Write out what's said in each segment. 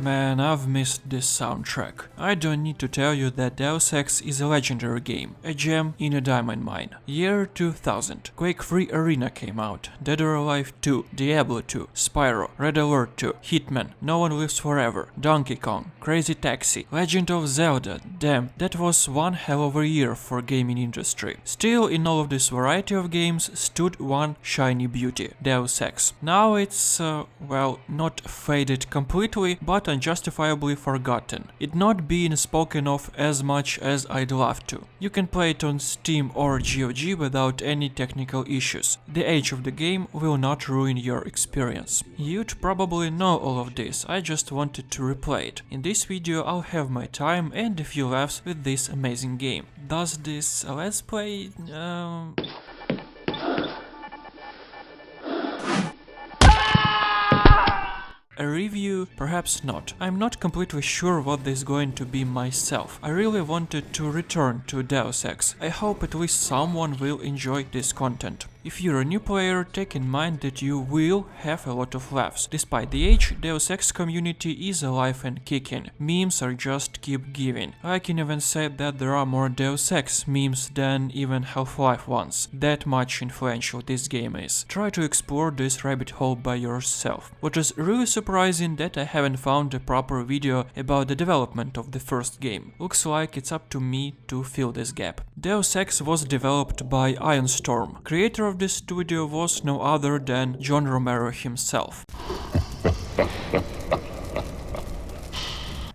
Man, I've missed this soundtrack. I don't need to tell you that Deus Ex is a legendary game, a gem in a diamond mine. Year 2000, Quake 3 Arena came out, Dead or Alive 2, Diablo 2, Spyro, Red Alert 2, Hitman, No One Lives Forever, Donkey Kong, Crazy Taxi, Legend of Zelda. Damn, that was one hell of a year for gaming industry. Still, in all of this variety of games stood one shiny beauty, Deus Ex. Now it's, well, not faded completely, but unjustifiably forgotten. It not being spoken of as much as I'd love to. You can play it on Steam or GOG without any technical issues. The age of the game will not ruin your experience. You'd probably know all of this, I just wanted to replay it. In this video I'll have my time and a few laughs with this amazing game. Does this let's play... A review? Perhaps not. I'm not completely sure what this is going to be myself. I really wanted to return to Deus Ex. I hope at least someone will enjoy this content. If you're a new player, take in mind that you will have a lot of laughs. Despite the age, Deus Ex community is alive and kicking. Memes are just keep giving. I can even say that there are more Deus Ex memes than even Half-Life ones. That much influential this game is. Try to explore this rabbit hole by yourself. What is really surprising that I haven't found a proper video about the development of the first game. Looks like it's up to me to fill this gap. Deus Ex was developed by Ironstorm. Creator of this studio was no other than John Romero himself.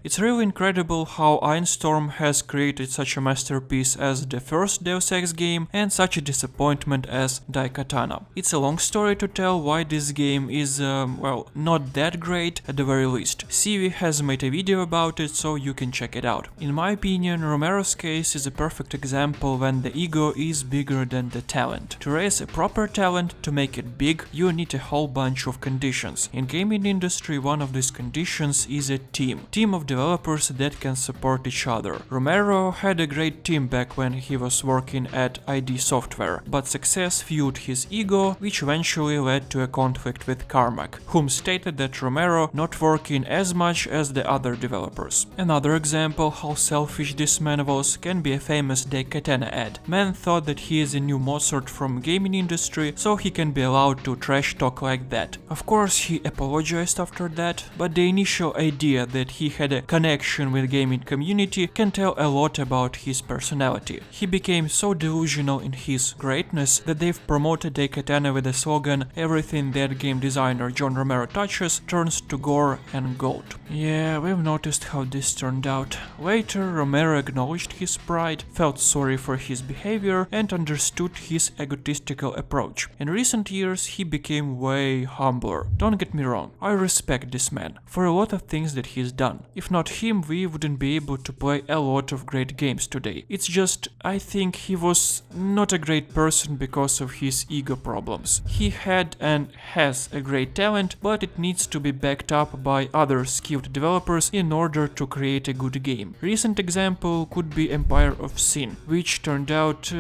It's really incredible how Ironstorm has created such a masterpiece as the first Deus Ex game and such a disappointment as Daikatana. It's a long story to tell why this game is, well, not that great at the very least. Civi has made a video about it, so you can check it out. In my opinion, Romero's case is a perfect example when the ego is bigger than the talent. To raise a proper talent, to make it big, you need a whole bunch of conditions. In gaming industry, one of these conditions is a team of developers that can support each other. Romero had a great team back when he was working at ID Software, but success fueled his ego, which eventually led to a conflict with Carmack, whom stated that Romero not working as much as the other developers. Another example how selfish this man was can be a famous Daikatana ad. Man thought that he is a new Mozart from gaming industry, so he can be allowed to trash talk like that. Of course, he apologized after that, but the initial idea that he had a connection with gaming community can tell a lot about his personality. He became so delusional in his greatness that they've promoted Daikatana with the slogan "Everything that game designer John Romero touches turns to gore and gold." Yeah, we've noticed how this turned out. Later, Romero acknowledged his pride, felt sorry for his behavior, and understood his egotistical approach. In recent years, he became way humbler. Don't get me wrong, I respect this man for a lot of things that he's done. If not him, we wouldn't be able to play a lot of great games today. It's just, I think he was not a great person because of his ego problems. He had and has a great talent, but it needs to be backed up by other skilled developers in order to create a good game. Recent example could be Empire of Sin, which turned out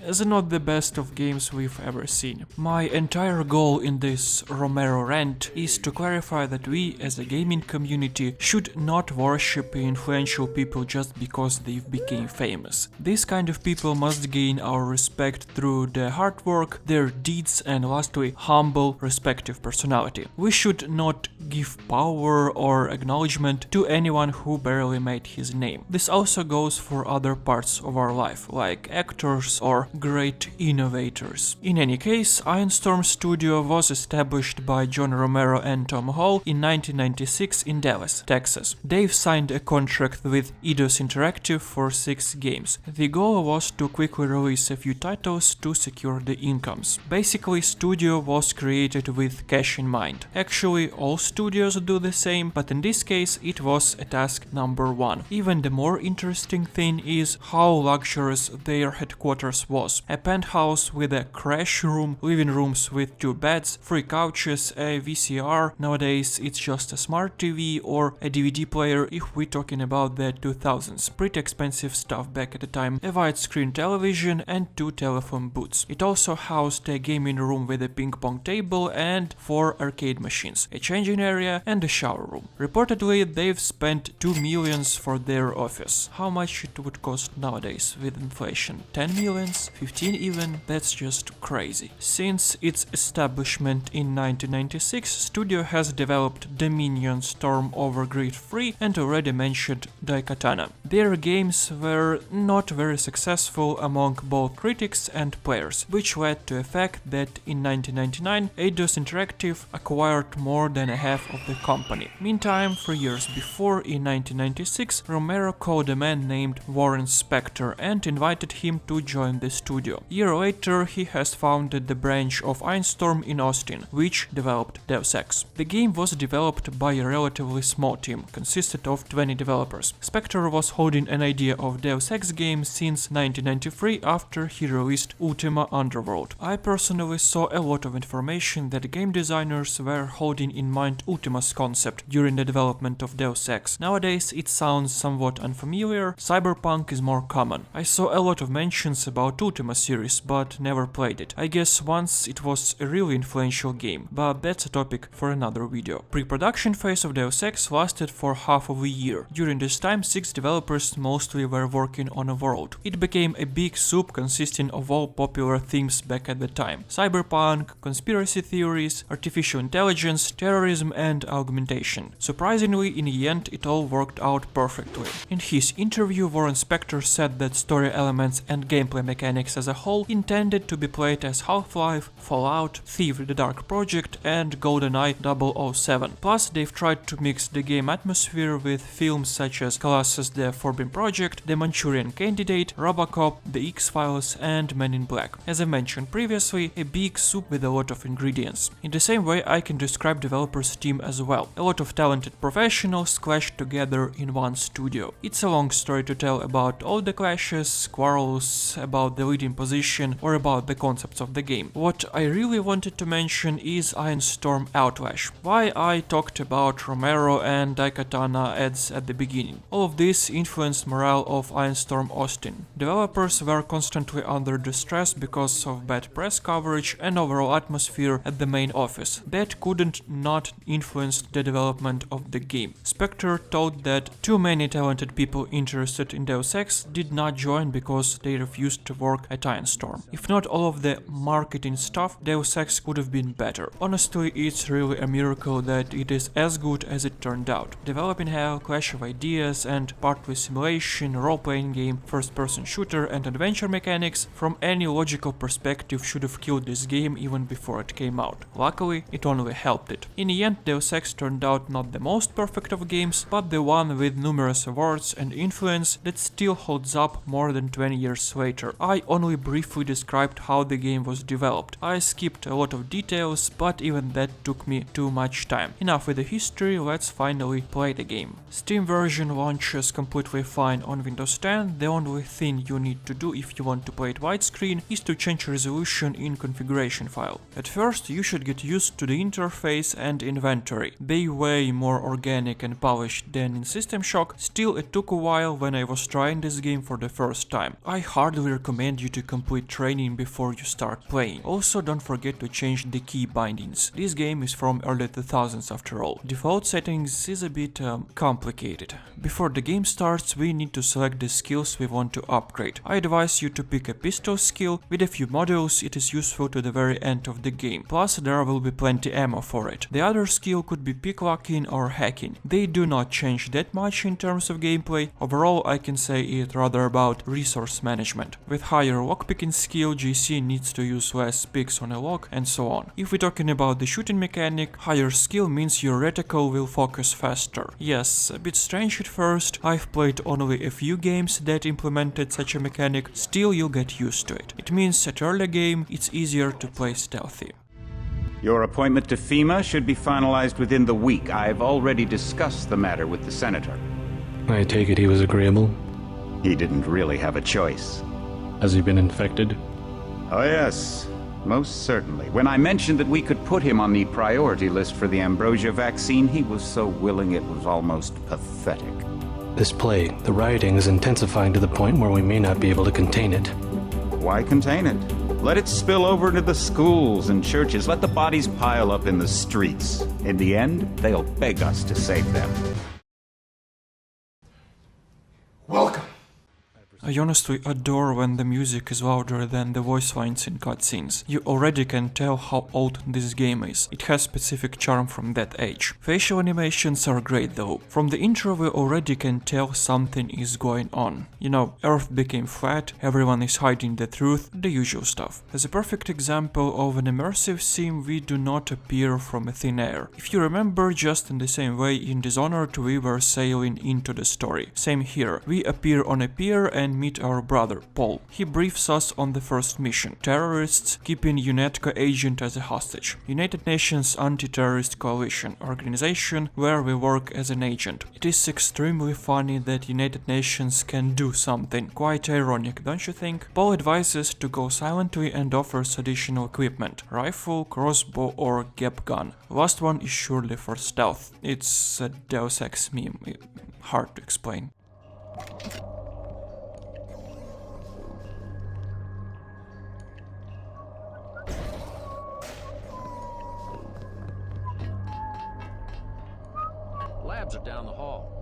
as not the best of games we've ever seen. My entire goal in this Romero rant is to clarify that we as a gaming community should not worship influential people just because they became famous. These kind of people must gain our respect through their hard work, their deeds, and lastly, humble, respective personality. We should not give power or acknowledgement to anyone who barely made his name. This also goes for other parts of our life, like actors or great innovators. In any case, Ironstorm Studio was established by John Romero and Tom Hall in 1996 in Dallas, Texas. They've signed a contract with Eidos Interactive for 6 games. The goal was to quickly release a few titles to secure the incomes. Basically, studio was created with cash in mind. Actually, all studios do the same, but in this case it was a task number 1. Even the more interesting thing is how luxurious their headquarters was. A penthouse with a crash room, living rooms with 2 beds, 3 couches, a VCR. Nowadays it's just a smart TV or a DVD DVD player if we're talking about the 2000s, pretty expensive stuff back at the time, a widescreen television and 2 telephone booths. It also housed a gaming room with a ping pong table and 4 arcade machines, a changing area and a shower room. Reportedly, they've spent 2 millions for their office. How much it would cost nowadays with inflation? 10 millions? 15 even? That's just crazy. Since its establishment in 1996, studio has developed Dominion, Storm over Grid 3 and already mentioned Daikatana. Their games were not very successful among both critics and players, which led to the fact that in 1999 Eidos Interactive acquired more than a half of the company. Meantime, 3 years before, in 1996, Romero called a man named Warren Spector and invited him to join the studio. A year later, he has founded the branch of Ainstorm in Austin, which developed Deus Ex. The game was developed by a relatively small team, consisted of 20 developers. Spector was holding an idea of Deus Ex game since 1993 after he released Ultima Underworld. I personally saw a lot of information that game designers were holding in mind Ultima's concept during the development of Deus Ex. Nowadays it sounds somewhat unfamiliar, Cyberpunk is more common. I saw a lot of mentions about Ultima series, but never played it. I guess once it was a really influential game, but that's a topic for another video. Pre-production phase of Deus Ex lasted for half of a year. During this time, 6 developers mostly were working on a world. It became a big soup consisting of all popular themes back at the time: cyberpunk, conspiracy theories, artificial intelligence, terrorism and augmentation. Surprisingly, in the end it all worked out perfectly. In his interview, Warren Spector said that story elements and gameplay mechanics as a whole intended to be played as Half-Life, Fallout, Thief the Dark Project and GoldenEye 007. Plus, they've tried to mix the game atmosphere with films such as Colossus the Forbidden Project, The Manchurian Candidate, Robocop, The X-Files and Men in Black. As I mentioned previously, a big soup with a lot of ingredients. In the same way, I can describe developers' team as well. A lot of talented professionals clashed together in one studio. It's a long story to tell about all the clashes, quarrels, about the leading position or about the concepts of the game. What I really wanted to mention is Ainstorm Outlash. Why I talked about Romero and Daikatana ads at the beginning. All of this influenced morale of Ainstorm Austin. Developers were constantly under distress because of bad press coverage and overall atmosphere at the main office. That couldn't not influence the development of the game. Spector told that too many talented people interested in Deus Ex did not join because they refused to work at Ainstorm. If not all of the marketing stuff, Deus Ex could have been better. Honestly, it's really a miracle that it is as good as it turned out. Developing hell, clash of ideas and partly simulation, role-playing game, first-person shooter and adventure mechanics from any logical perspective should have killed this game even before it came out. Luckily, it only helped it. In the end, Deus Ex turned out not the most perfect of games, but the one with numerous awards and influence that still holds up more than 20 years later. I only briefly described how the game was developed. I skipped a lot of details, but even that took me too much time. Enough with the history, let's finally play the game. Steam version launches completely fine on Windows 10. The only thing you need to do if you want to play it widescreen is to change resolution in configuration file. At first, you should get used to the interface and inventory. They way more organic and polished than in System Shock. Still, it took a while when I was trying this game for the first time. I hardly recommend you to complete training before you start playing. Also, don't forget to change the key bindings. This game is from early 2000s after all. Default settings is a bit complicated. Before the game starts, we need to select the skills we want to upgrade. I advise you to pick a pistol skill. With a few modules, it is useful to the very end of the game. Plus, there will be plenty ammo for it. The other skill could be picklocking or hacking. They do not change that much in terms of gameplay. Overall, I can say it's rather about resource management. With higher lockpicking skill, GC needs to use less picks on a lock and so on. If we're talking about the shooting mechanic, higher skill means your reticle will focus faster. Yes, a bit strange at first. I've played only a few games that implemented such a mechanic. Still, you'll get used to it. It means at early game, it's easier to play stealthy. Your appointment to FEMA should be finalized within the week. I've already discussed the matter with the senator. I take it he was agreeable? He didn't really have a choice. Has he been infected? Oh yes, Most certainly. When I mentioned that we could put him on the priority list for the ambrosia vaccine, he was so willing it was almost pathetic. This plague, the rioting is intensifying to the point where we may not be able to contain it. Why contain it? Let it spill over into the schools and churches. Let the bodies pile up in the streets. In the end, they'll beg us to save them. Welcome. I honestly adore when the music is louder than the voice lines in cutscenes. You already can tell how old this game is. It has specific charm from that age. Facial animations are great though. From the intro we already can tell something is going on. You know, Earth became flat, everyone is hiding the truth, the usual stuff. As a perfect example of an immersive theme, we do not appear from thin air. If you remember, just in the same way in Dishonored we were sailing into the story. Same here. We appear on a pier and meet our brother, Paul. He briefs us on the first mission. Terrorists keeping UNETCO agent as a hostage. United Nations Anti-Terrorist Coalition organization where we work as an agent. It is extremely funny that United Nations can do something. Quite ironic, don't you think? Paul advises to go silently and offers additional equipment. Rifle, crossbow or gap gun. Last one is surely for stealth. It's a Deus Ex meme. Hard to explain. Labs are down the hall.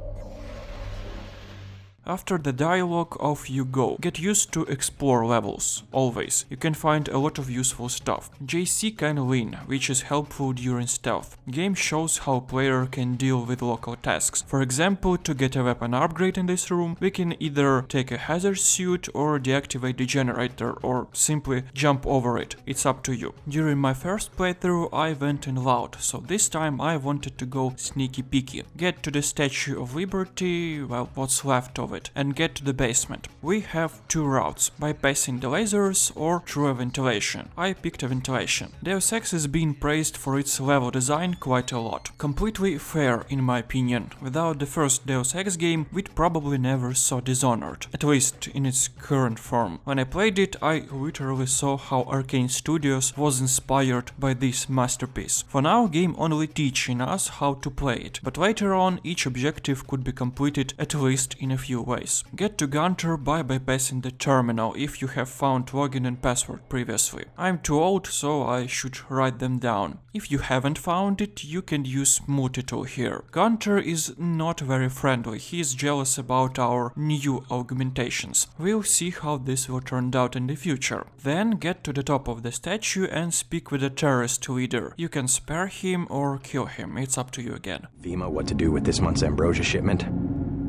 After the dialogue, off you go. Get used to explore levels, always. You can find a lot of useful stuff. JC can lean, which is helpful during stealth. Game shows how player can deal with local tasks. For example, to get a weapon upgrade in this room, we can either take a hazard suit or deactivate the generator or simply jump over it. It's up to you. During my first playthrough I went in loud, so this time I wanted to go sneaky peeky. Get to the Statue of Liberty, well, what's left of it, and get to the basement. We have two routes, bypassing the lasers or through a ventilation. I picked a ventilation. Deus Ex is being praised for its level design quite a lot. Completely fair in my opinion. Without the first Deus Ex game, we'd probably never saw Dishonored, at least in its current form. When I played it, I literally saw how Arcane Studios was inspired by this masterpiece. For now, game only teaching us how to play it, but later on each objective could be completed at least in a few ways. Get to Gunter by bypassing the terminal if you have found login and password previously. I'm too old, so I should write them down. If you haven't found it, you can use multi-tool here. Gunter is not very friendly, he is jealous about our new augmentations. We'll see how this will turn out in the future. Then get to the top of the statue and speak with the terrorist leader. You can spare him or kill him, it's up to you again. FEMA, what to do with this month's ambrosia shipment?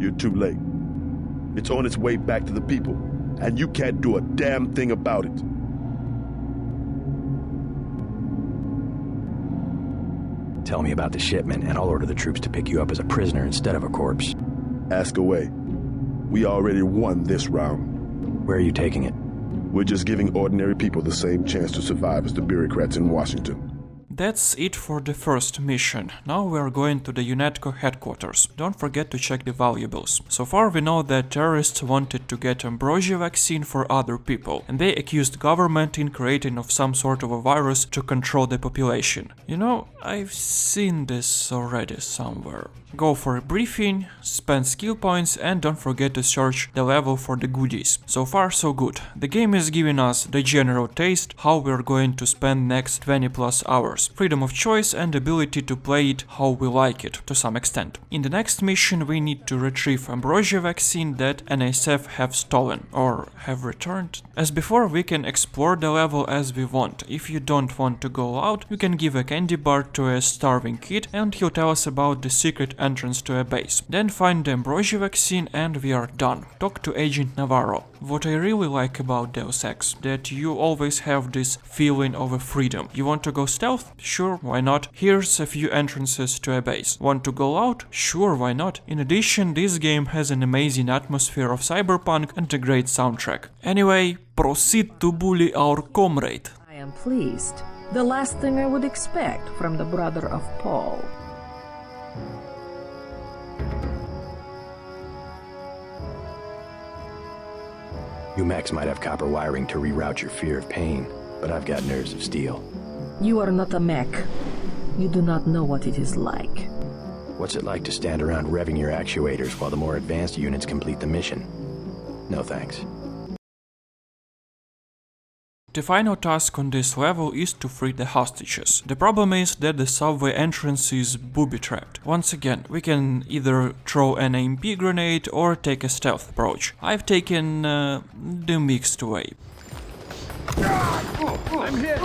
You're too late. It's on its way back to the people, and you can't do a damn thing about it. Tell me about the shipment, and I'll order the troops to pick you up as a prisoner instead of a corpse. Ask away. We already won this round. Where are you taking it? We're just giving ordinary people the same chance to survive as the bureaucrats in Washington. That's it for the first mission. Now we are going to the UNETCO headquarters. Don't forget to check the valuables. So far we know that terrorists wanted to get ambrosia vaccine for other people, and they accused government in creating of some sort of a virus to control the population. You know, I've seen this already somewhere. Go for a briefing, spend skill points, and don't forget to search the level for the goodies. So far so good. The game is giving us the general taste how we're going to spend next 20 plus hours. Freedom of choice and ability to play it how we like it, to some extent. In the next mission we need to retrieve ambrosia vaccine that NSF have stolen, or have returned. As before, we can explore the level as we want. If you don't want to go out, you can give a candy bar to a starving kid and he'll tell us about the secret entrance to a base. Then find the ambrosia vaccine and we are done. Talk to Agent Navarro. What I really like about Deus Ex, that you always have this feeling of a freedom. You want to go stealth? Sure, why not? Here's a few entrances to a base. Want to go out? Sure, why not? In addition, this game has an amazing atmosphere of cyberpunk and a great soundtrack. Anyway, proceed to bully our comrade. I am pleased. The last thing I would expect from the brother of Paul. You mechs might have copper wiring to reroute your fear of pain. but I've got nerves of steel. You are not a mech. You do not know what it is like. What's it like to stand around revving your actuators while the more advanced units complete the mission? No thanks. The final task on this level is to free the hostages. The problem is that the subway entrance is booby-trapped. Once again, we can either throw an AMP grenade or take a stealth approach. I've taken the mixed way. I'm hit!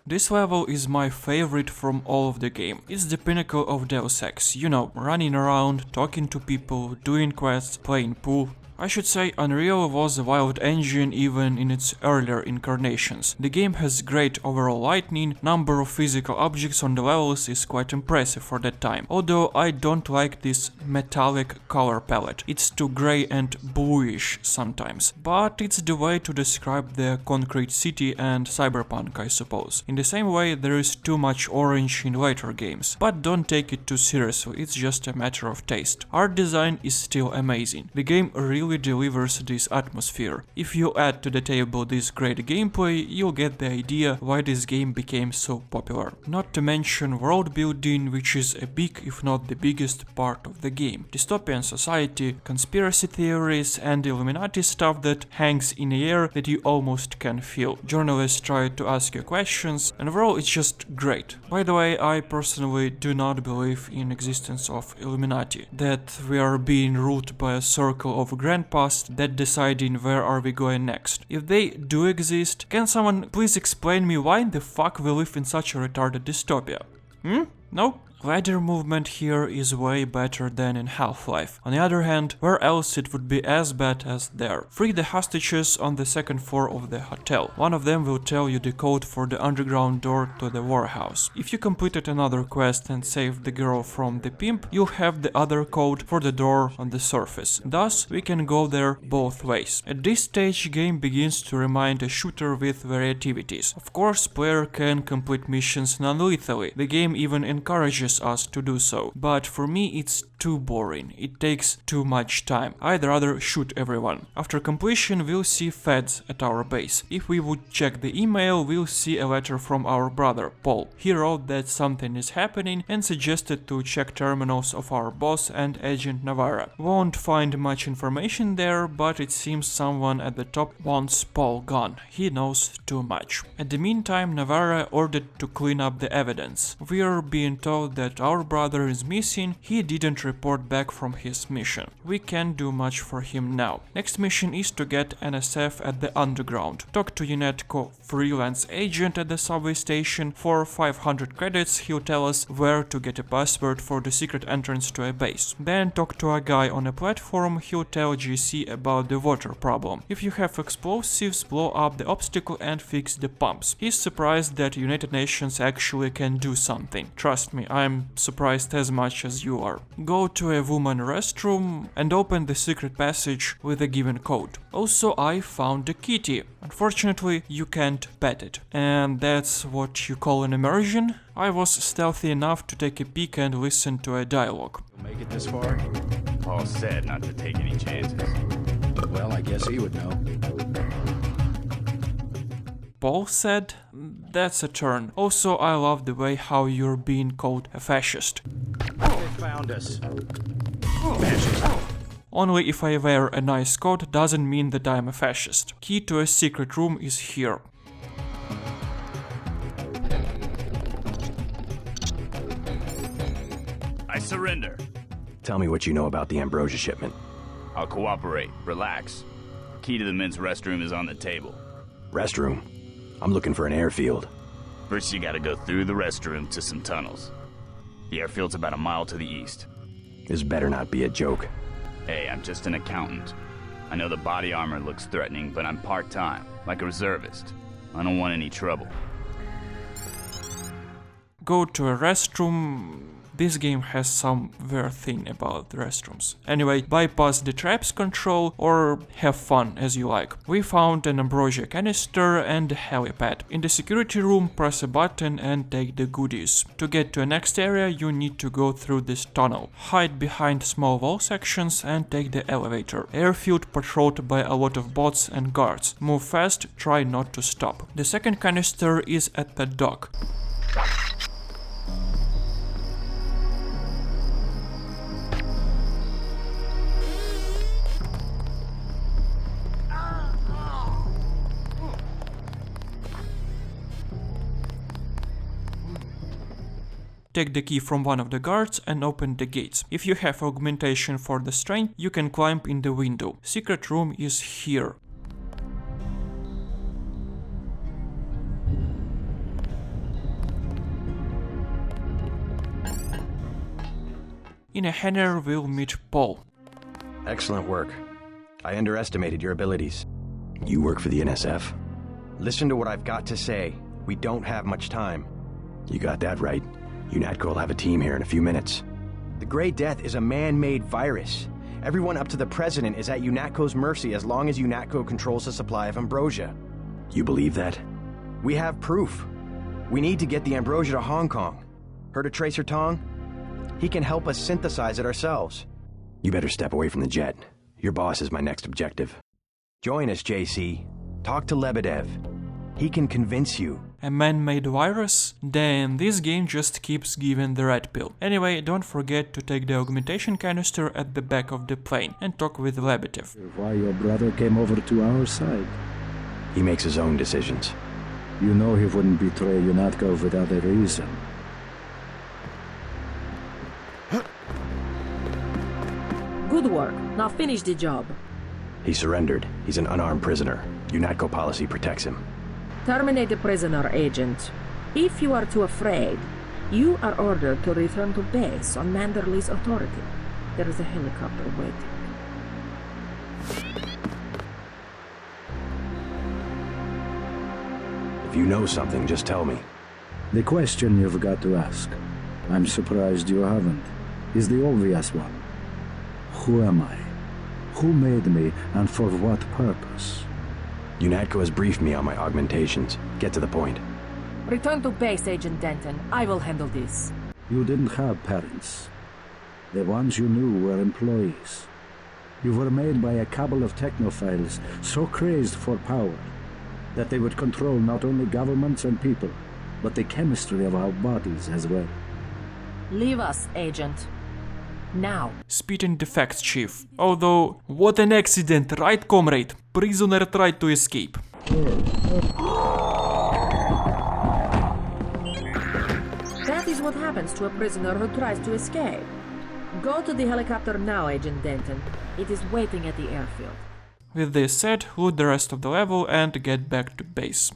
This level is my favorite from all of the game. It's the pinnacle of Deus Ex, you know, running around, talking to people, doing quests, playing pool. I should say Unreal was a wild engine even in its earlier incarnations. The game has great overall lighting, number of physical objects on the levels is quite impressive for that time, although I don't like this metallic color palette. It's too grey and bluish sometimes, but it's the way to describe the concrete city and cyberpunk, I suppose. In the same way there is too much orange in later games, but don't take it too seriously, it's just a matter of taste. Art design is still amazing. The game really delivers this atmosphere. If you add to the table this great gameplay, you'll get the idea why this game became so popular. Not to mention world building, which is a big, if not the biggest part of the game. Dystopian society, conspiracy theories and Illuminati stuff that hangs in the air that you almost can feel. Journalists try to ask you questions, and overall it's just great. By the way, I personally do not believe in existence of Illuminati, that we are being ruled by a circle of grandpas that deciding where are we going next. If they do exist, can someone please explain me why in the fuck we live in such a retarded dystopia? No? Ladder movement here is way better than in Half-Life. On the other hand, where else it would be as bad as there? Free the hostages on the second floor of the hotel. One of them will tell you the code for the underground door to the warehouse. If you completed another quest and saved the girl from the pimp, you'll have the other code for the door on the surface. Thus, we can go there both ways. At this stage, game begins to remind a shooter with variativities. Of course, player can complete missions non-lethally. The game even encourages us to do so, but for me it's too boring. It takes too much time. I'd rather shoot everyone. After completion we'll see feds at our base. If we would check the email, we'll see a letter from our brother, Paul. He wrote that something is happening and suggested to check terminals of our boss and Agent Navarra. Won't find much information there, but it seems someone at the top wants Paul gone. He knows too much. At the meantime, Navarra ordered to clean up the evidence. We are being told that our brother is missing. He didn't report back from his mission. We can't do much for him now. Next mission is to get NSF at the underground. Talk to Unetco freelance agent at the subway station. For 500 credits he'll tell us where to get a password for the secret entrance to a base. Then talk to a guy on a platform. He'll tell GC about the water problem. If you have explosives, blow up the obstacle and fix the pumps. He's surprised that United Nations actually can do something. Trust me, I'm surprised as much as you are. Go to a woman restroom and open the secret passage with a given code. Also, I found a kitty. Unfortunately, you can't pet it. And that's what you call an immersion? I was stealthy enough to take a peek and listen to a dialogue. Make it this far? Paul said not to take any chances. Well, I guess he would know. Paul said? That's a turn. Also, I love the way how you're being called a fascist. They found us. Fascist. Only if I wear a nice coat doesn't mean that I'm a fascist. Key to a secret room is here. I surrender. Tell me what you know about the Ambrosia shipment. I'll cooperate. Relax. Key to the men's restroom is on the table. Restroom? I'm looking for an airfield. First you gotta go through the restroom to some tunnels. The airfield's about a mile to the east. This better not be a joke. Hey, I'm just an accountant. I know the body armor looks threatening, but I'm part-time, like a reservist. I don't want any trouble. Go to a restroom. This game has some weird thing about the restrooms. Anyway, bypass the traps control or have fun as you like. We found an ambrosia canister and a helipad. In the security room, press a button and take the goodies. To get to the next area, you need to go through this tunnel. Hide behind small wall sections and take the elevator. Airfield patrolled by a lot of bots and guards. Move fast, try not to stop. The second canister is at the dock. Take the key from one of the guards and open the gates. If you have augmentation for the strength, you can climb in the window. Secret room is here. In a hangar, we'll meet Paul. Excellent work. I underestimated your abilities. You work for the NSF? Listen to what I've got to say. We don't have much time. You got that right. UNATCO will have a team here in a few minutes. The Grey Death is a man-made virus. Everyone up to the President is at UNATCO's mercy as long as UNATCO controls the supply of ambrosia. You believe that? We have proof. We need to get the ambrosia to Hong Kong. Heard of Tracer Tong? He can help us synthesize it ourselves. You better step away from the jet. Your boss is my next objective. Join us, JC. Talk to Lebedev. He can convince you. A man-made virus? Then this game just keeps giving the red pill. Anyway, don't forget to take the augmentation canister at the back of the plane and talk with Lebedev. Why your brother came over to our side? He makes his own decisions. You know he wouldn't betray UNATCO without a reason. Good work. Now finish the job. He surrendered. He's an unarmed prisoner. UNATCO policy protects him. Terminate the prisoner, Agent. If you are too afraid, you are ordered to return to base on Manderley's authority. There is a helicopter waiting. If you know something, just tell me. The question you've got to ask, I'm surprised you haven't, is the obvious one. Who am I? Who made me, and for what purpose? UNATCO has briefed me on my augmentations. Get to the point. Return to base, Agent Denton. I will handle this. You didn't have parents. The ones you knew were employees. You were made by a cabal of technophiles so crazed for power that they would control not only governments and people, but the chemistry of our bodies as well. Leave us, Agent. Now. Spitting the facts, Chief. Although, what an accident, right, comrade? Prisoner tried to escape. That is what happens to a prisoner who tries to escape. Go to the helicopter now, Agent Denton. It is waiting at the airfield. With this said, loot the rest of the level and get back to base.